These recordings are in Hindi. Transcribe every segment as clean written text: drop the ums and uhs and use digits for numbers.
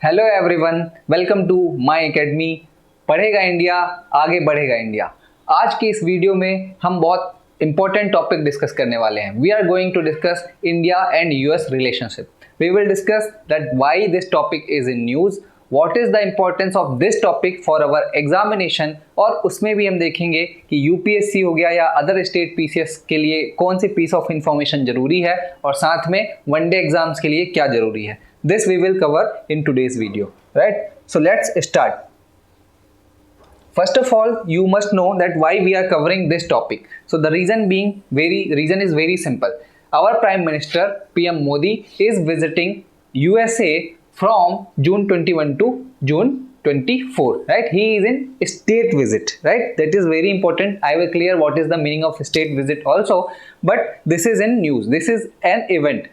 Hello everyone, welcome to my academy. पढ़ेगा इंडिया, आगे बढ़ेगा इंडिया। आज की इस वीडियो में हम बहुत इंपॉर्टेंट टॉपिक डिस्कस करने वाले हैं। We are going to discuss India and US relationship. We will discuss that why this topic is in news, what is the importance of this topic for our examination, और उसमें भी हम देखेंगे कि यूपीएससी हो गया या अदर स्टेट पीसीएस के लिए कौन सी पीस ऑफ इंफॉर्मेशन जरूरी है और साथ में वनडे एग्जाम्स के लिए क्या जरूरी है। This we will cover in today's video, right? So let's start. First of all, you must know that why we are covering this topic. So the reason is very simple. Our Prime Minister PM Modi is visiting USA from June 21 to June 24, right? He is in state visit, right? That is very important. I will clear what is the meaning of state visit also, but this is in news. This is an event,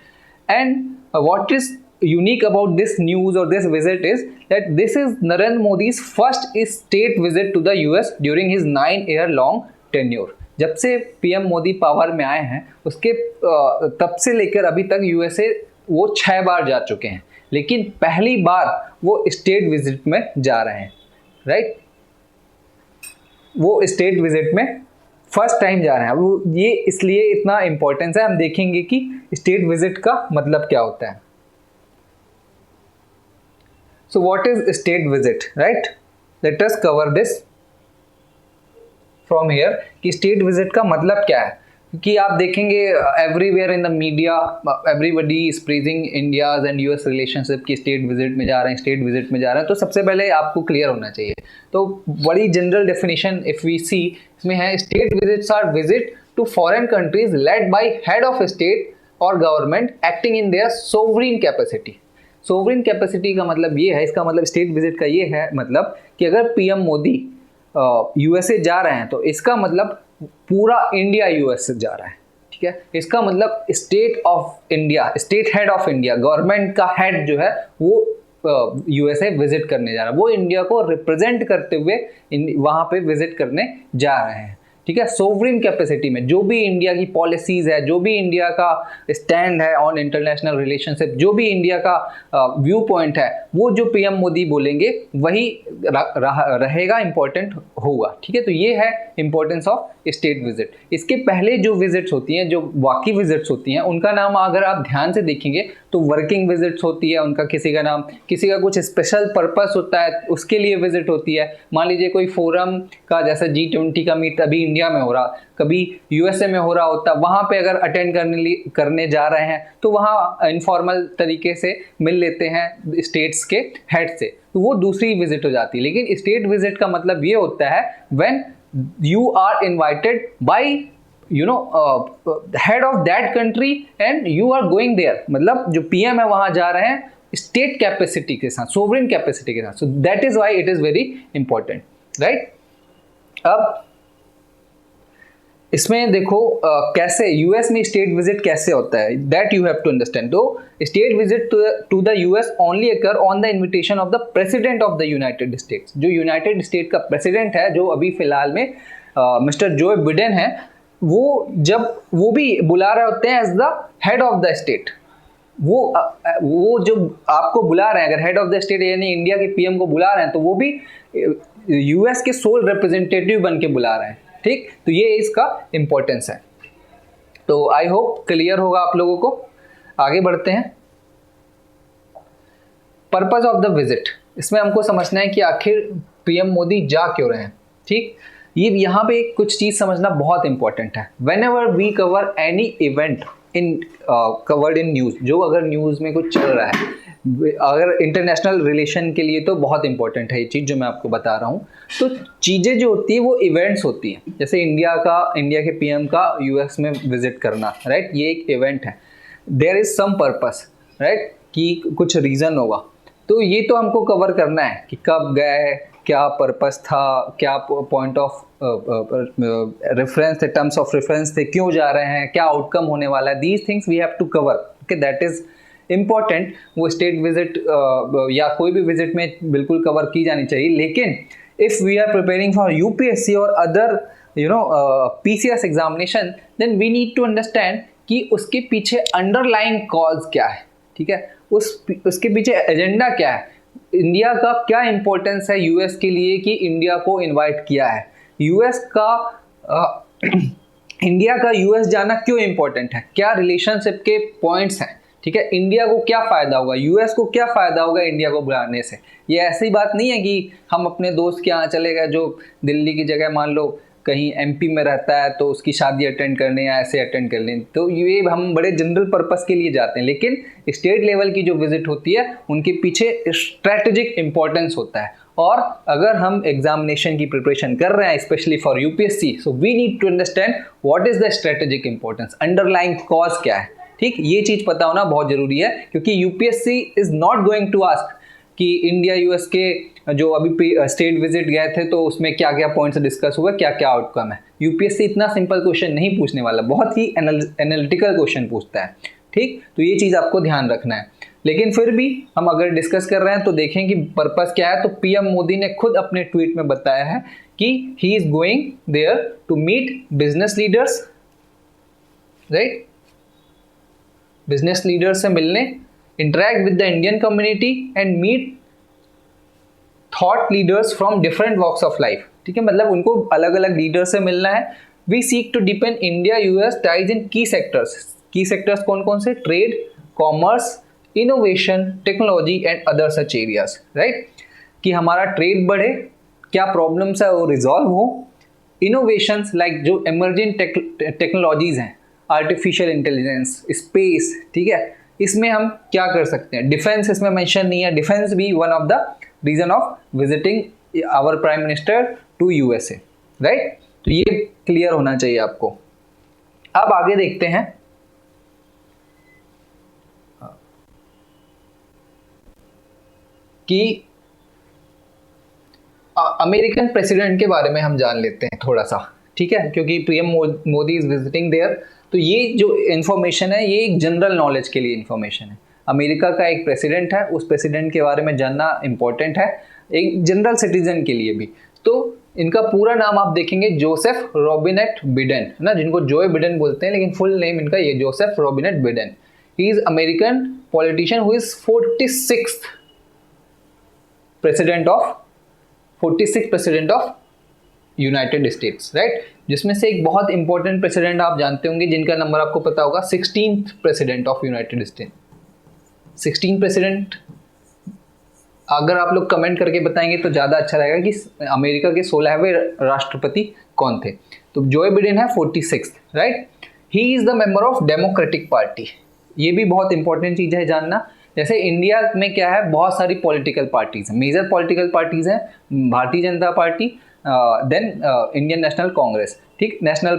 and what is unique about this news or this visit is that this is Narendra Modi's first state visit to the US during his 9-year long tenure. जब से पीएम मोदी पावर में आए हैं उसके तब से लेकर अभी तक यूएसए वो 6 बार जा चुके हैं, लेकिन पहली बार वो स्टेट विजिट में जा रहे हैं, राइट? वो स्टेट विजिट में फर्स्ट टाइम जा रहे हैं। वो ये इसलिए इतना इंपॉर्टेंस है, हम देखेंगे कि स्टेट विजिट का मतलब क्या होता है। So what is state visit, right? Let us cover this from here कि state visit का मतलब क्या है। क्योंकि आप देखेंगे everywhere in the media everybody is praising India's and US relationship कि state visit में जा रहे हैं, state visit में जा रहे हैं। तो सबसे पहले आपको क्लियर होना चाहिए। तो बड़ी general definition if we see इसमें है state visits are visit to foreign countries led by head of state or government acting in their sovereign capacity। Sovereign capacity का मतलब ये है, इसका मतलब स्टेट विजिट का ये है मतलब कि अगर पीएम मोदी यूएसए जा रहे हैं तो इसका मतलब पूरा इंडिया यूएसए जा रहा है, ठीक है? इसका मतलब state of India, state head of India, government का हेड जो है वो यूएसए विजिट करने जा रहा है। वो इंडिया को रिप्रेजेंट करते हुए वहाँ पे विजिट करने जा रहे हैं, ठीक है? सोवरिन कैपेसिटी में जो भी इंडिया की पॉलिसीज है, जो भी इंडिया का स्टैंड है ऑन इंटरनेशनल रिलेशनशिप, जो भी इंडिया का व्यू पॉइंट है, वो जो पीएम मोदी बोलेंगे वही रहेगा, इंपॉर्टेंट होगा, ठीक है? तो ये है इंपॉर्टेंस ऑफ स्टेट विजिट। इसके पहले जो विजिट्स होती हैं, जो बाकी विजिट्स होती हैं, उनका नाम अगर आप ध्यान से देखेंगे तो वर्किंग विजिट्स होती है उनका। किसी का नाम, किसी का कुछ स्पेशल पर्पस होता है, उसके लिए विजिट होती है। मान लीजिए कोई फोरम का, जैसा G20 का मीट अभी इंडिया में हो रहा, कभी यूएसए में हो रहा होता, वहाँ पे अगर अटेंड करने जा रहे हैं तो वहाँ इनफॉर्मल तरीके से मिल लेते हैं स्टेट्स के हेड से, तो वो दूसरी विजिट हो जाती है। लेकिन स्टेट विजिट का मतलब ये होता है when you are invited by head of that country and you are going there, मतलब जो पीएम है वहाँ जा रहे हैं स्टेट कैपेसिटी के साथ, सोवरिन कैपेसिटी के साथ। So that is why it is very important, right? अब इसमें देखो कैसे यूएस में स्टेट विजिट कैसे होता है, that you have to understand. तो state visit to the US only occur on the invitation of the president of the United States. जो यूनाइटेड स्टेट का प्रेसिडेंट है, जो अभी फिलहाल में मिस्टर जो बिडेन है, वो भी बुला रहे होते हैं as the head of the state. वो जो आपको बुला रहे हैं, अगर हेड ऑफ द स्टेट यानी इंडिया के पीएम को बुला रहे हैं, तो वो भी यूएस के सोल रिप्रेजेंटेटिव बन के बुला रहे हैं, ठीक? तो ये इसका इंपॉर्टेंस है। तो आई होप क्लियर होगा आप लोगों को। आगे बढ़ते हैं। पर्पस ऑफ द विजिट, इसमें हमको समझना है कि आखिर पीएम मोदी जा क्यों रहे हैं, ठीक? ये यहाँ पे कुछ चीज समझना बहुत इंपॉर्टेंट है। Whenever we cover any event in covered in news, जो अगर न्यूज में कुछ चल रहा है, अगर इंटरनेशनल रिलेशन के लिए तो बहुत इंपॉर्टेंट है ये चीज़ जो मैं आपको बता रहा हूँ। तो चीज़ें जो होती है वो इवेंट्स होती हैं, जैसे इंडिया के पीएम का यूएस में विजिट करना, राइट? ये एक इवेंट है। There is some purpose, right? कि कुछ रीज़न होगा, तो ये तो हमको कवर करना है कि कब गए, क्या पर्पस था, क्या पॉइंट ऑफ रेफरेंस थे, टर्म्स ऑफ रेफरेंस थे, क्यों जा रहे हैं, क्या आउटकम होने वाला है। These things we have to cover, okay? That is important. वो स्टेट विजिट या कोई भी विजिट में बिल्कुल कवर की जानी चाहिए। लेकिन if we are preparing for UPSC और other PCS examination, then we need to understand कि उसके पीछे अंडरलाइंग कॉज क्या है। ठीक है, उसके पीछे एजेंडा क्या है, इंडिया का क्या इंपॉर्टेंस है यूएस के लिए कि इंडिया को इनवाइट किया है, यूएस का इंडिया का यूएस जाना क्यों इंपॉर्टेंट है, क्या रिलेशनशिप के पॉइंट्स हैं, ठीक है, इंडिया को क्या फायदा होगा, यूएस को क्या फायदा होगा इंडिया को बुलाने से। ये ऐसी बात नहीं है कि हम अपने दोस्त के यहाँ चले गए जो दिल्ली की जगह मान लो कहीं एमपी में रहता है तो उसकी शादी अटेंड करने या ऐसे अटेंड कर लें, तो ये हम बड़े जनरल पर्पस के लिए जाते हैं। लेकिन स्टेट लेवल की जो विजिट होती है उनके पीछे स्ट्रेटेजिक इंपॉर्टेंस होता है। और अगर हम एग्जामिनेशन की प्रिपरेशन कर रहे हैं specially for UPSC, so we need to understand what is the strategic importance, underlying cause क्या है, ठीक, ये चीज पता होना बहुत जरूरी है, क्योंकि UPSC is not going to ask कि इंडिया यूएस के जो अभी स्टेट विजिट गए थे तो उसमें क्या क्या पॉइंट्स डिस्कस हुआ, क्या क्या आउटकम है। यूपीएससी इतना सिंपल क्वेश्चन नहीं पूछने वाला, बहुत ही एनालिटिकल क्वेश्चन पूछता है, ठीक, तो ये चीज़ आपको ध्यान रखना है। लेकिन फिर भी हम अगर डिस्कस कर रहे हैं तो देखें कि पर्पस क्या है। तो पीएम मोदी ने खुद अपने ट्वीट में बताया है कि he is going there to meet business leaders, right, business leaders से मिलने, interact with the Indian community and meet thought leaders from different walks of life, ठीक है, मतलब उनको अलग अलग लीडर से मिलना है। We seek to depend India US ties in key sectors कौन कौन से, trade, commerce, innovation, technology and other such areas, right, कि हमारा ट्रेड बढ़े, क्या प्रॉब्लम्स है वो रिजॉल्व हो, इनोवेशंस लाइक जो इमर्जिंग टेक्नोलॉजीज हैं, आर्टिफिशियल इंटेलिजेंस, स्पेस, ठीक है, इसमें हम क्या कर सकते हैं, डिफेंस इसमें मेंशन नहीं है, डिफेंस भी one of the reason of visiting our prime minister to USA, right, तो ये क्लियर होना चाहिए आपको। अब आगे देखते हैं कि अमेरिकन प्रेसिडेंट के बारे में हम जान लेते हैं थोड़ा सा, ठीक है, क्योंकि PM Modi is visiting there, तो ये जो इन्फॉर्मेशन है ये एक जनरल नॉलेज के लिए इन्फॉर्मेशन है। अमेरिका का एक प्रेसिडेंट है, उस प्रेसिडेंट के बारे में जानना इंपॉर्टेंट है एक जनरल सिटीजन के लिए भी। तो इनका पूरा नाम आप देखेंगे जोसेफ रॉबिनेट बिडेन, ना, जिनको जोए बिडेन बोलते हैं, लेकिन फुल नेम इनका ये Joseph Robinette Biden. He is American politician who is 46th president of United States, right, जिसमें से एक बहुत इंपॉर्टेंट प्रेसिडेंट आप जानते होंगे जिनका नंबर आपको पता होगा, 16th president of United states. 16 president अगर आप लोग कमेंट करके बताएंगे तो ज़्यादा अच्छा रहेगा कि अमेरिका के 16वें राष्ट्रपति कौन थे। तो जोए बिडेन है 46th, right. He is the member of democratic party, ये भी बहुत इंपॉर्टेंट चीज़ है जानना। जैसे इंडिया में क्या है, बहुत सारी पॉलिटिकल पार्टीज़ हैं, मेजर पॉलिटिकल पार्टीज़ हैं, Bharatiya Janata Party, then Indian National Congress, ठीक। नेशनल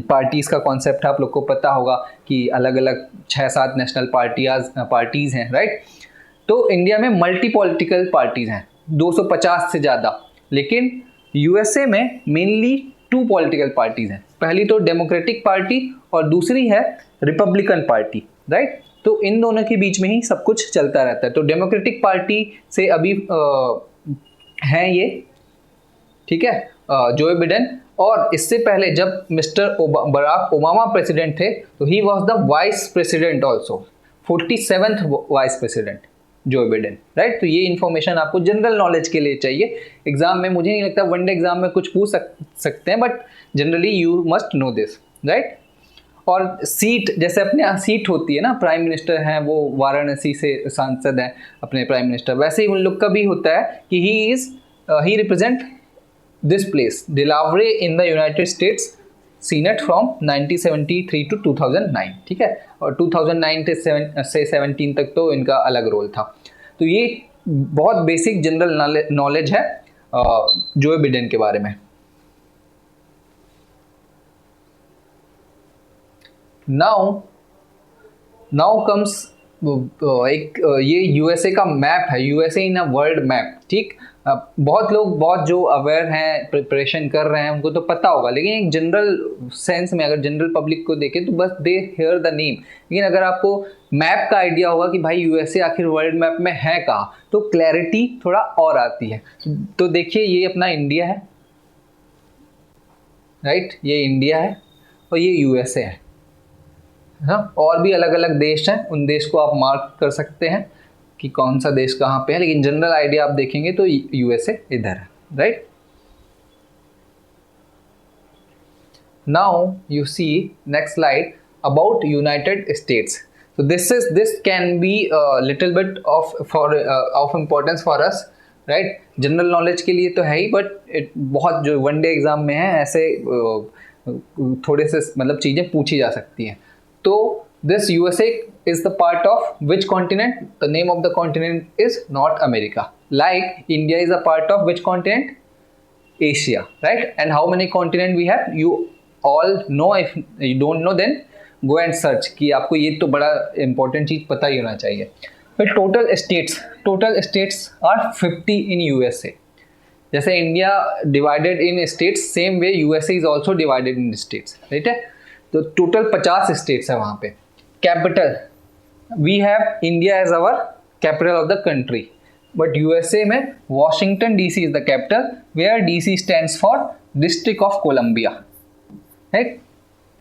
पार्टीज़ का कॉन्सेप्ट आप लोग को पता होगा कि अलग अलग 6-7 नेशनल पार्टीज़ हैं, राइट। तो इंडिया में मल्टी पॉलिटिकल पार्टीज़ हैं 250 से ज़्यादा, लेकिन यूएसए में मेनली 2 पॉलिटिकल पार्टीज़ हैं। पहली तो डेमोक्रेटिक पार्टी और दूसरी है रिपब्लिकन पार्टी, राइट। तो इन दोनों के बीच में ही सब कुछ चलता रहता है। तो डेमोक्रेटिक पार्टी से अभी हैं ये, ठीक है, जोए बिडेन। और इससे पहले जब मिस्टर बराक ओबामा प्रेसिडेंट थे तो he was the vice president also, 47th vice president Joe Biden, right. तो ये इन्फॉर्मेशन आपको जनरल नॉलेज के लिए चाहिए। एग्जाम में मुझे नहीं लगता वनडे एग्जाम में कुछ पूछ सकते हैं, but generally you must no this, right. और सीट, जैसे अपने यहाँ सीट होती है ना, प्राइम मिनिस्टर हैं वो वाराणसी से सांसद हैं अपने प्राइम मिनिस्टर, वैसे ही उन लोग का भी होता है कि he represent this place Delaware in the United States Senate from 1973 to 2009, ठीक है। और 2009 से 17 तक तो इनका अलग रोल था। तो ये बहुत बेसिक जनरल नॉलेज है जोए बिडेन के बारे में। नाउ कम्स एक ये यूएसए का मैप है, USA in a world map, ठीक। बहुत जो अवेयर हैं, प्रिपरेशन कर रहे हैं, उनको तो पता होगा, लेकिन एक जनरल सेंस में अगर जनरल पब्लिक को देखें तो बस दे हियर द नेम। लेकिन अगर आपको मैप का आइडिया होगा कि भाई यूएसए आखिर वर्ल्ड मैप में है कहाँ, तो क्लैरिटी थोड़ा और आती है। तो देखिए ये अपना इंडिया है, राइट, ये इंडिया है और ये यूएसए है, हाँ, और भी अलग अलग देश हैं, उन देश को आप मार्क कर सकते हैं कि कौन सा देश कहाँ पे है, लेकिन जनरल आइडिया आप देखेंगे तो यूएसए इधर है, right. Now you see next slide about United States. So this can be a little bit of importance for us, right? General knowledge के लिए तो है ही, बट बहुत जो वन डे एग्जाम में है ऐसे थोड़े से मतलब चीज़ें पूछी जा सकती हैं। तो this USA is the part of which continent? The name of the continent is North America. Like India is a part of which continent? Asia, right? And how many continent we have? You all know, if you don't know then go and search, कि आपको ये तो बड़ा इंपॉर्टेंट चीज़ पता ही होना चाहिए। फिर total states are 50 in USA. जैसे India divided in states, same way USA is also divided in states, right है। तो टोटल 50 स्टेट्स है वहाँ पे। Capital, we have India as our capital of the country, but USA में Washington DC is the capital, where DC stands for District of Columbia, right.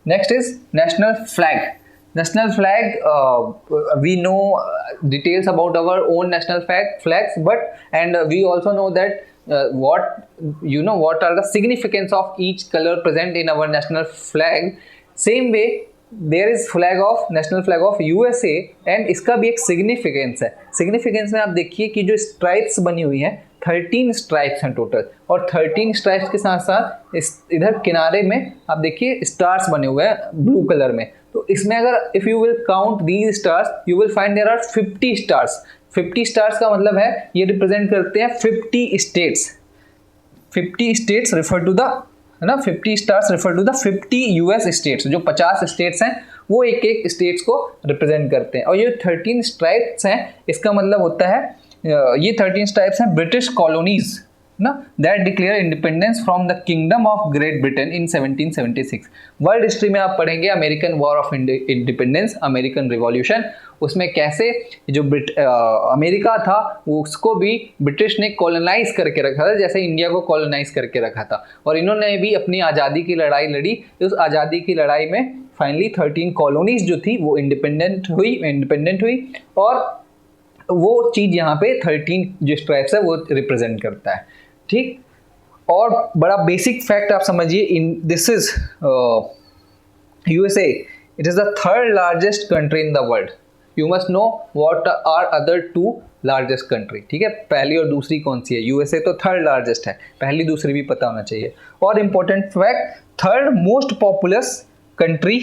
Next is national flag. National flag, we know details about our own national flags, and we also know that what are the significance of each color present in our national flag. Same way there is national flag of USA, and इसका भी एक significance है। significance में आप देखिए कि जो stripes बनी हुई हैं 13 स्ट्राइप्स हैं टोटल, और 13 स्ट्राइप्स के साथ साथ इधर किनारे में आप देखिए स्टार्स बने हुए हैं ब्लू कलर में। तो इसमें अगर if you will count these stars you will find there are 50 stars. 50 stars का मतलब है ये रिप्रेजेंट करते हैं 50 states. 50 states refer to the, है ना, 50 stars refer to the 50 US states. जो 50 स्टेट्स हैं वो एक एक स्टेट्स को रिप्रेजेंट करते हैं। और ये 13 स्ट्राइप्स हैं, इसका मतलब होता है ये 13 टाइप्स हैं ब्रिटिश कॉलोनीज ना, that declare independence from the kingdom of great Britain in 1776। World history में आप पढ़ेंगे American war of independence, American revolution, उसमें कैसे जो अमेरिका था उसको भी ब्रिटिश ने कॉलोनाइज करके रखा था, जैसे इंडिया को कॉलोनाइज करके रखा था। और इन्होंने भी अपनी आज़ादी की लड़ाई लड़ी। उस आज़ादी की लड़ाई में फाइनली 13 कॉलोनीज जो थी वो इंडिपेंडेंट हुई, और वो चीज़ यहाँ पे 13 जो स्ट्राइप्स है वो रिप्रेजेंट करता है, ठीक। और बड़ा बेसिक फैक्ट आप समझिए, in this is USA, it is the third largest country in the world. You must know what are other 2 largest country, ठीक है। पहली और दूसरी कौन सी है? यूएसए तो थर्ड लार्जेस्ट है, पहली दूसरी भी पता होना चाहिए। और important fact, third most populous country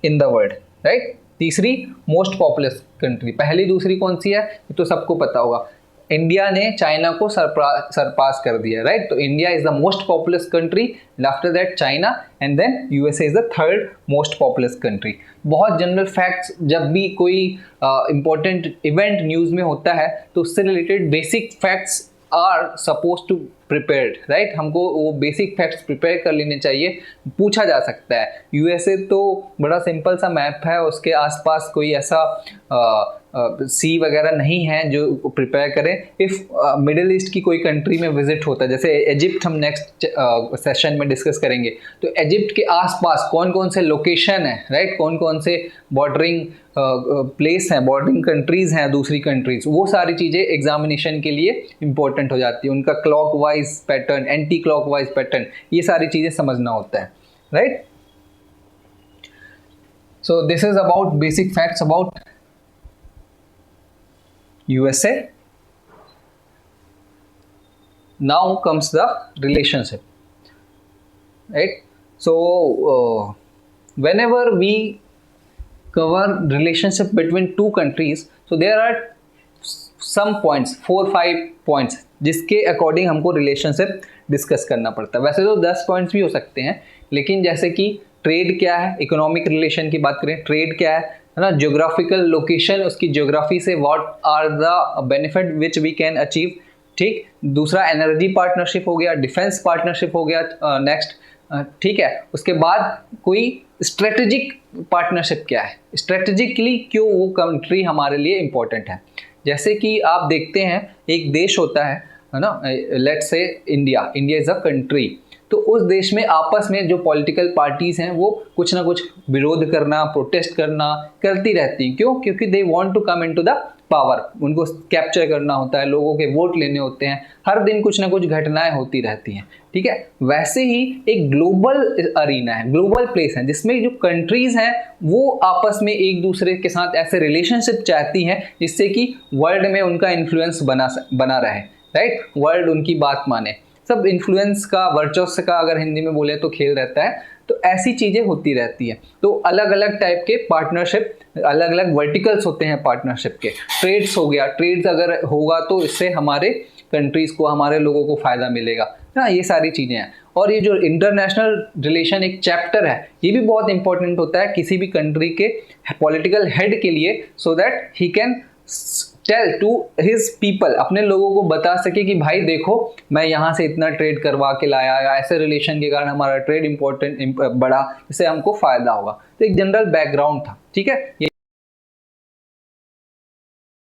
in the world, right. तीसरी मोस्ट पॉपुलस कंट्री, पहली दूसरी कौन सी है ये तो सबको पता होगा। इंडिया ने चाइना को सरपास कर दिया, राइट। तो India is the most populous country, after that China, and then USA is the third most populous country. बहुत जनरल फैक्ट्स, जब भी कोई इंपॉर्टेंट इवेंट न्यूज़ में होता है तो उससे related basic facts are suppose to prepared, right. हमको वो बेसिक फैक्ट्स प्रिपेयर कर लेने चाहिए, पूछा जा सकता है। यूएसए तो बड़ा सिंपल सा मैप है, उसके आसपास कोई ऐसा सी वगैरह नहीं है जो प्रिपेयर करें। इफ़ मिडिल ईस्ट की कोई कंट्री में विजिट होता है, जैसे इजिप्ट हम नेक्स्ट सेशन में डिस्कस करेंगे, तो इजिप्ट के आसपास कौन कौन से लोकेशन है, राइट, कौन कौन से बॉर्डरिंग प्लेस हैं, बॉर्डरिंग कंट्रीज़ हैं दूसरी कंट्रीज, वो सारी चीज़ें एग्जामिनेशन के लिए इंपॉर्टेंट हो जाती है। उनका clock wise pattern, anti clock wise pattern, ये सारी चीज़ें समझना होता है, right. So this is about basic facts about USA. Now comes the relationship, right? So whenever we cover relationship between two countries, so there are some points, 4-5 points जिसके अकॉर्डिंग हमको रिलेशनशिप डिस्कस करना पड़ता है। वैसे तो 10 पॉइंट्स भी हो सकते हैं, लेकिन जैसे कि ट्रेड क्या है, इकोनॉमिक रिलेशन की बात करें, ट्रेड क्या है ना, ज्योग्राफिकल लोकेशन, उसकी ज्योग्राफी से what are the benefit which we can achieve, ठीक। दूसरा एनर्जी पार्टनरशिप हो गया, डिफेंस पार्टनरशिप हो गया नेक्स्ट, ठीक है। उसके बाद कोई स्ट्रेटेजिक पार्टनरशिप क्या है, स्ट्रेटेजिकली क्यों वो कंट्री हमारे लिए इम्पोर्टेंट है। जैसे कि आप देखते हैं एक देश होता है ना, let's say India is a country. तो उस देश में आपस में जो पॉलिटिकल पार्टीज हैं वो कुछ ना कुछ विरोध करना, प्रोटेस्ट करना करती रहती हैं। क्यों? क्योंकि they want to come into the power, उनको कैप्चर करना होता है, लोगों के वोट लेने होते हैं, हर दिन कुछ ना कुछ घटनाएं होती रहती हैं। ठीक है, वैसे ही एक ग्लोबल अरीना है, ग्लोबल प्लेस है, जिसमें जो कंट्रीज हैं वो आपस में एक दूसरे के साथ ऐसे रिलेशनशिप चाहती हैं जिससे कि वर्ल्ड में उनका इन्फ्लुएंस बना रहे, राइट, वर्ल्ड उनकी बात माने। सब इन्फ्लुएंस का, वर्चस्व का अगर हिंदी में बोले तो खेल रहता है। तो ऐसी चीजें होती रहती हैं। तो अलग अलग टाइप के पार्टनरशिप, अलग अलग वर्टिकल्स होते हैं पार्टनरशिप के। ट्रेड्स हो गया, ट्रेड्स अगर होगा तो इससे हमारे कंट्रीज को, हमारे लोगों को फायदा मिलेगा ना, ये सारी चीजें हैं। और ये जो इंटरनेशनल रिलेशन एक चैप्टर है, ये भी बहुत इंपॉर्टेंट होता है किसी भी कंट्री के पॉलिटिकल हेड के लिए, so that he can tell to his people, अपने लोगों को बता सके कि भाई देखो मैं यहाँ से इतना ट्रेड करवा के लाया, या ऐसे रिलेशन के कारण हमारा ट्रेड बढ़ा, इससे हमको फायदा होगा। तो एक जनरल बैकग्राउंड था। ठीक है, ये